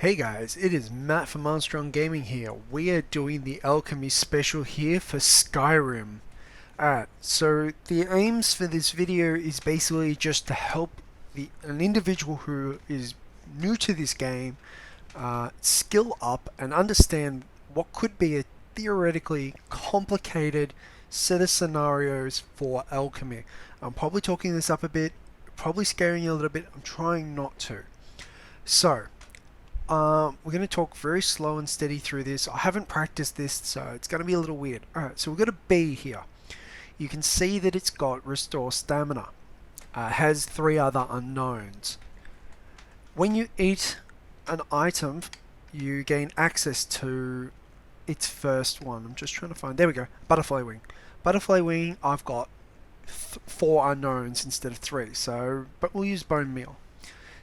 Hey guys, it is Matt from Armstrong Gaming here. We are doing the Alchemy special here for Skyrim. Alright, so the aims for this video is basically just to help an individual who is new to this game skill up and understand what could be a theoretically complicated set of scenarios for alchemy. I'm probably talking this up a bit, probably scaring you a little bit. I'm trying not to. So, we're going to talk very slow and steady through this. I haven't practiced this, so it's going to be a little weird. Alright, so we've got a B here. You can see that it's got Restore Stamina. Has three other unknowns. When you eat an item, you gain access to its first one. I'm just trying to find... There we go. Butterfly Wing. Butterfly Wing, I've got four unknowns instead of three. So, but we'll use Bone Meal.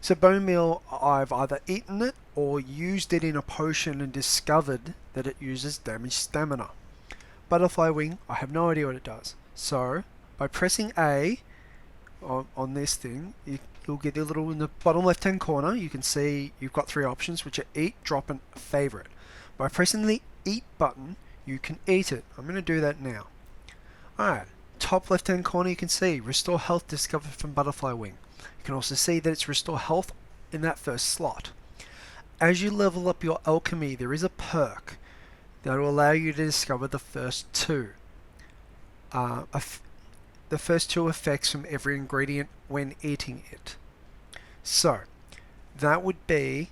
So bone meal, I've either eaten it or used it in a potion and discovered that it uses damaged stamina. Butterfly wing, I have no idea what it does. So by pressing A on this thing, you'll get a little in the bottom left hand corner. You can see you've got three options, which are eat, drop, and favorite. By pressing the eat button, you can eat it. I'm going to do that now. Alright, top left hand corner you can see restore health discovered from butterfly wing. You can also see that it's restore health in that first slot. As you level up your alchemy, there is a perk that will allow you to discover the first two. The first two effects from every ingredient when eating it. So, that would be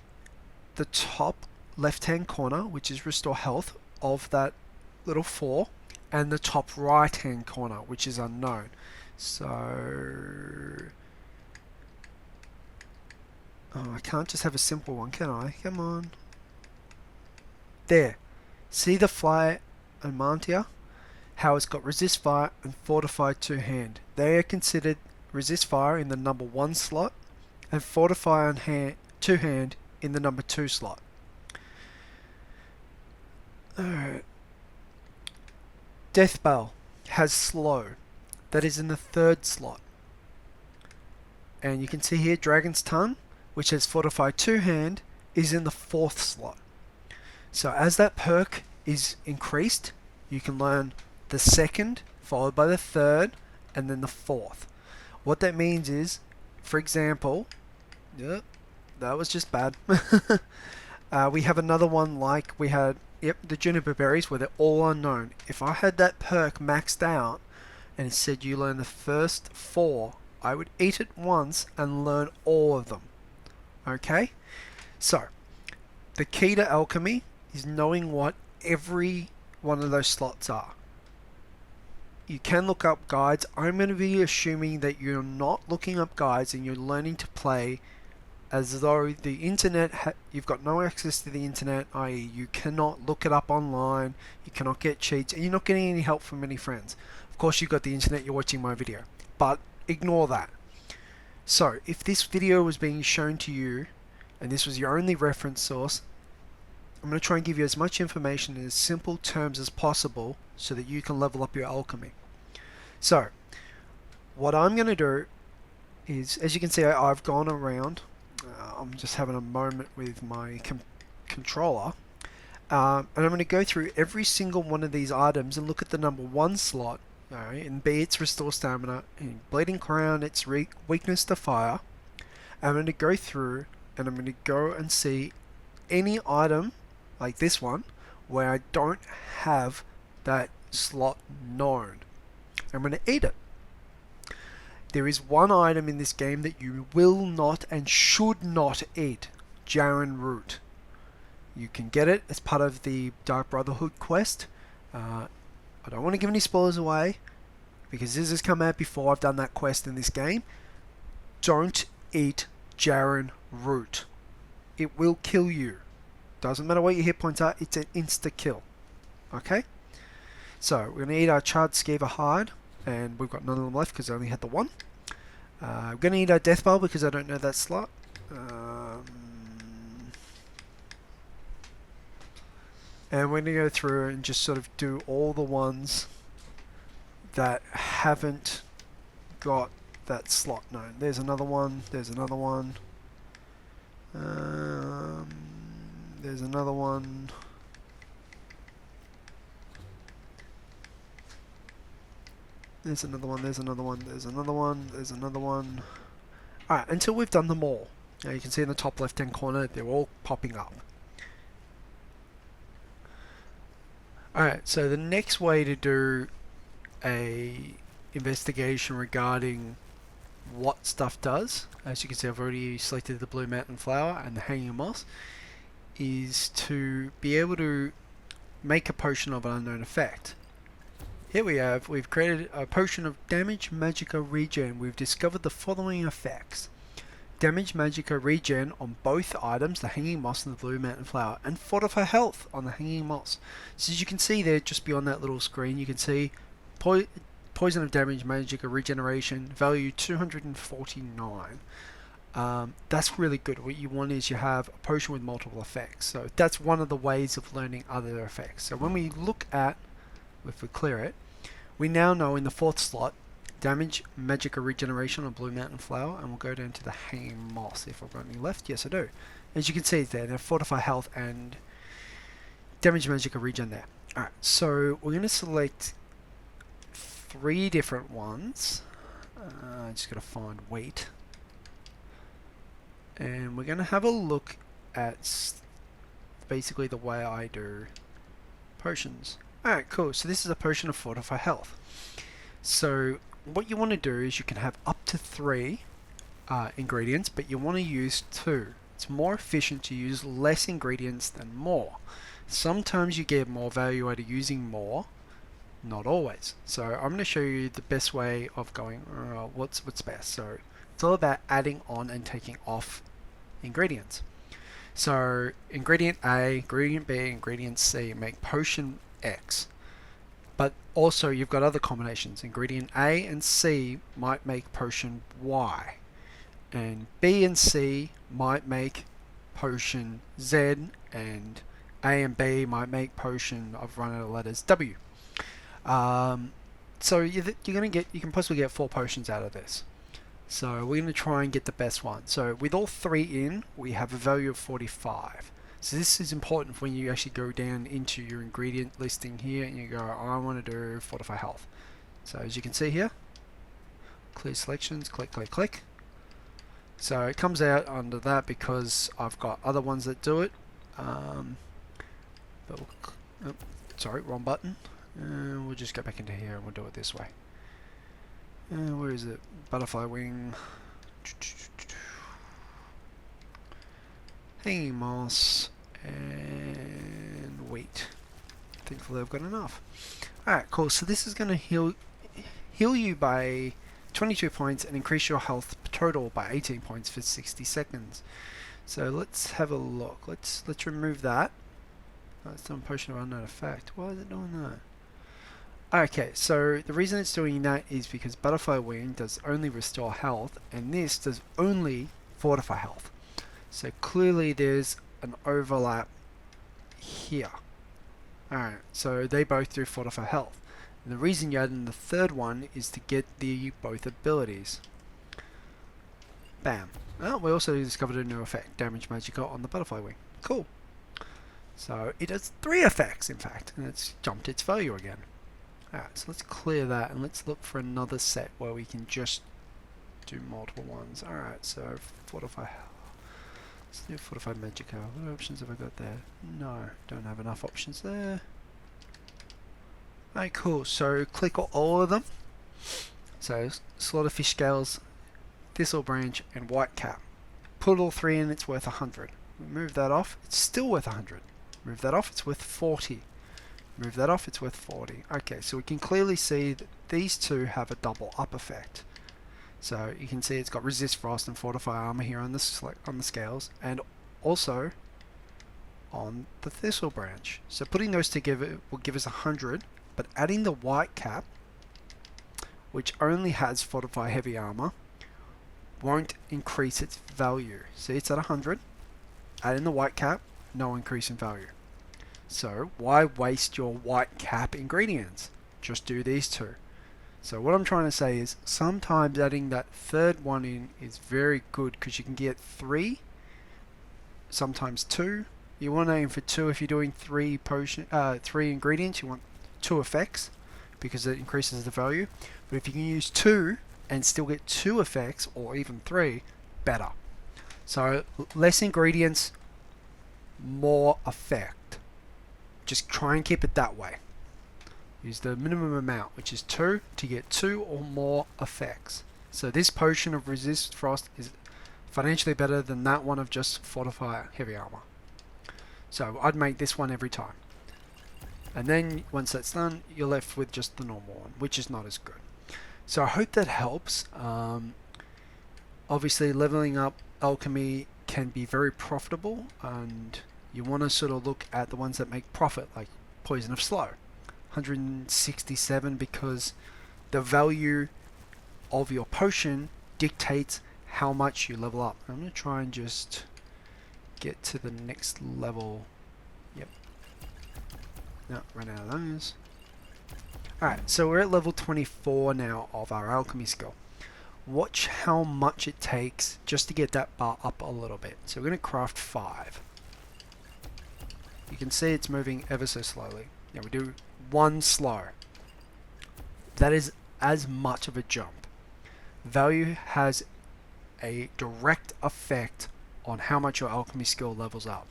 the top left hand corner, which is restore health of that little 4, and the top right hand corner, which is unknown. So... Oh, I can't just have a simple one, can I? Come on. There. See the fly and mantia? How it's got resist fire and fortified 2-hand. They are considered resist fire in the number 1 slot and fortify on 2-hand in the number 2 slot. Alright. Death Bell has slow. That is in the 3rd slot. And you can see here Dragon's Tongue, which has fortified 2-hand, is in the 4th slot. So as that perk is increased, you can learn the 2nd, followed by the 3rd, and then the 4th. What that means is, for example, yep, that was just bad. We have another one like we had, the juniper berries, where they're all unknown. If I had that perk maxed out, and it said you learn the first 4, I would eat it once and learn all of them. Okay, so the key to alchemy is knowing what every one of those slots are. You can look up guides. I'm going to be assuming that you're not looking up guides and you're learning to play as though the internet, you've got no access to the internet, i.e. you cannot look it up online, you cannot get cheats, and you're not getting any help from any friends. Of course you've got the internet, you're watching my video, but ignore that. So, if this video was being shown to you, and this was your only reference source, I'm going to try and give you as much information in as simple terms as possible so that you can level up your alchemy. So, what I'm going to do is, as you can see, I've gone around, I'm just having a moment with my controller, and I'm going to go through every single one of these items and look at the number 1 slot. Alright, and B, it's restore stamina, and bleeding crown, it's weakness to fire. I'm going to go through and I'm going to go and see any item like this one where I don't have that slot known. I'm going to eat it. There is one item in this game that you will not and should not eat: Jarin root. You can get it as part of the Dark Brotherhood quest. I don't want to give any spoilers away because this has come out before I've done that quest in this game. Don't eat Jarin root. It will kill you. Doesn't matter what your hit points are, it's an insta kill. Okay? So we're going to eat our charred skeever hide, and we've got none of them left because I only had the one. We're going to eat our death bell because I don't know that slot. And we're going to go through and just sort of do all the ones that haven't got that slot known. There's another one. There's another one. There's another one. There's another one, there's another one, there's another one, there's another one. Alright, until we've done them all. Now you can see in the top left hand corner, they're all popping up. Alright, so the next way to do a investigation regarding what stuff does, as you can see I've already selected the blue mountain flower and the hanging moss, is to be able to make a potion of an unknown effect. Here we've created a potion of damage magicka regen. We've discovered the following effects. Damage magicka regen on both items, the hanging moss and the blue mountain flower, and fortify health on the hanging moss. So as you can see there, just beyond that little screen, you can see poison of damage magicka regeneration, value 249. That's really good. What you want is you have a potion with multiple effects. So that's one of the ways of learning other effects. So when we look at, if we clear it, we now know in the fourth slot, damage magicka regeneration on blue mountain flower, and we'll go down to the hanging moss. If I've got any left, yes I do. As you can see there, they're fortify health and damage magicka regen there. Alright, so we're going to select 3 different ones. I just got to find weight. And we're going to have a look at basically the way I do potions. Alright, cool. So this is a potion of fortify health. So what you want to do is you can have up to 3 ingredients, but you want to use 2. It's more efficient to use less ingredients than more. Sometimes you get more value out of using more, not always. So I'm going to show you the best way of going what's best. So it's all about adding on and taking off ingredients. So ingredient A, ingredient B, ingredient C make potion X. But also you've got other combinations. Ingredient A and C might make potion Y. And B and C might make potion Z, and A and B might make potion, I've run out of letters, W. So you can possibly get 4 potions out of this. So we're going to try and get the best one. So with all 3 in, we have a value of 45. So this is important when you actually go down into your ingredient listing here and you go, I want to do fortify health. So as you can see here, clear selections, click, click, click. So it comes out under that because I've got other ones that do it. Sorry, wrong button. We'll just go back into here and we'll do it this way. Where is it? Butterfly wing. Hanging moss and wheat. Thankfully I've got enough. Alright, cool. So this is going to heal you by 22 points and increase your health total by 18 points for 60 seconds. So let's have a look. Let's remove that. It's doing potion of unknown effect. Why is it doing that? Okay, so the reason it's doing that is because butterfly wing does only restore health and this does only fortify health. So clearly there's an overlap here. Alright, so they both do fortify health. And the reason you add in the third one is to get the both abilities. Bam. Oh, we also discovered a new effect, damage magicka on the butterfly wing. Cool. So it does 3 effects in fact, and it's jumped its value again. Alright, so let's clear that and let's look for another set where we can just do multiple ones. Alright, so fortify health. Let's do fortify magicka. What options have I got there? No, don't have enough options there. Alright, cool. So click all of them. So slaughterfish scales, thistle branch, and white cap. Put all 3 in, it's worth 100. Move that off, it's still worth 100. Move that off, it's worth 40. Move that off, it's worth 40. Okay, so we can clearly see that these 2 have a double up effect. So you can see it's got resist frost and fortify armor here on the scales, and also on the thistle branch. So putting those together will give us 100, but adding the white cap, which only has fortify heavy armor, won't increase its value. See, it's at 100. Add in the white cap, no increase in value. So why waste your white cap ingredients? Just do these 2. So what I'm trying to say is sometimes adding that third one in is very good because you can get 3, sometimes 2 You want to aim for 2 if you're doing 3 ingredients. You want 2 effects because it increases the value. But if you can use 2 and still get 2 effects, or even 3, better. So less ingredients, more effect. Just try and keep it that way. Use the minimum amount, which is 2, to get 2 or more effects. So this potion of resist frost is financially better than that one of just fortify heavy armor. So I'd make this one every time. And then once that's done, you're left with just the normal one, which is not as good. So I hope that helps. Obviously leveling up alchemy can be very profitable, and you want to sort of look at the ones that make profit, like Poison of Slow. 167 because the value of your potion dictates how much you level up. I'm going to try and just get to the next level. Yep. No, ran out of those. Alright, so we're at level 24 now of our alchemy skill. Watch how much it takes just to get that bar up a little bit. So we're going to craft 5. You can see it's moving ever so slowly. Now we do 1 slow. That is as much of a jump. Value has a direct effect on how much your alchemy skill levels up.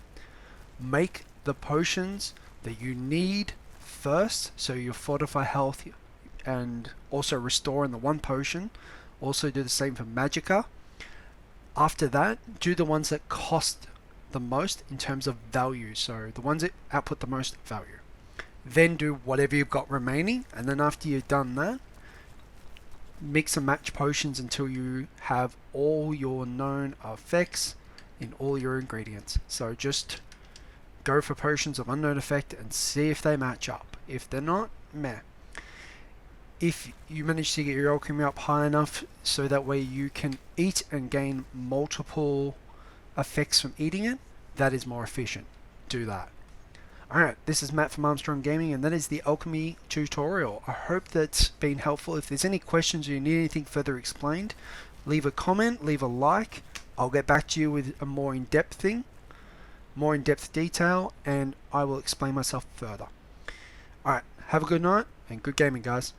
Make the potions that you need first, so you fortify health and also restore in the 1 potion. Also do the same for magicka. After that, do the ones that cost the most in terms of value, so the ones that output the most value. Then do whatever you've got remaining, and then after you've done that, mix and match potions until you have all your known effects in all your ingredients. So just go for potions of unknown effect and see if they match up. If they're not, meh. If you manage to get your alchemy up high enough so that way you can eat and gain multiple effects from eating it, that is more efficient. Do that. Alright, this is Matt from Armstrong Gaming, and that is the alchemy tutorial. I hope that's been helpful. If there's any questions or you need anything further explained, leave a comment, leave a like. I'll get back to you with a more in-depth thing, more in-depth detail, and I will explain myself further. Alright, have a good night and good gaming, guys.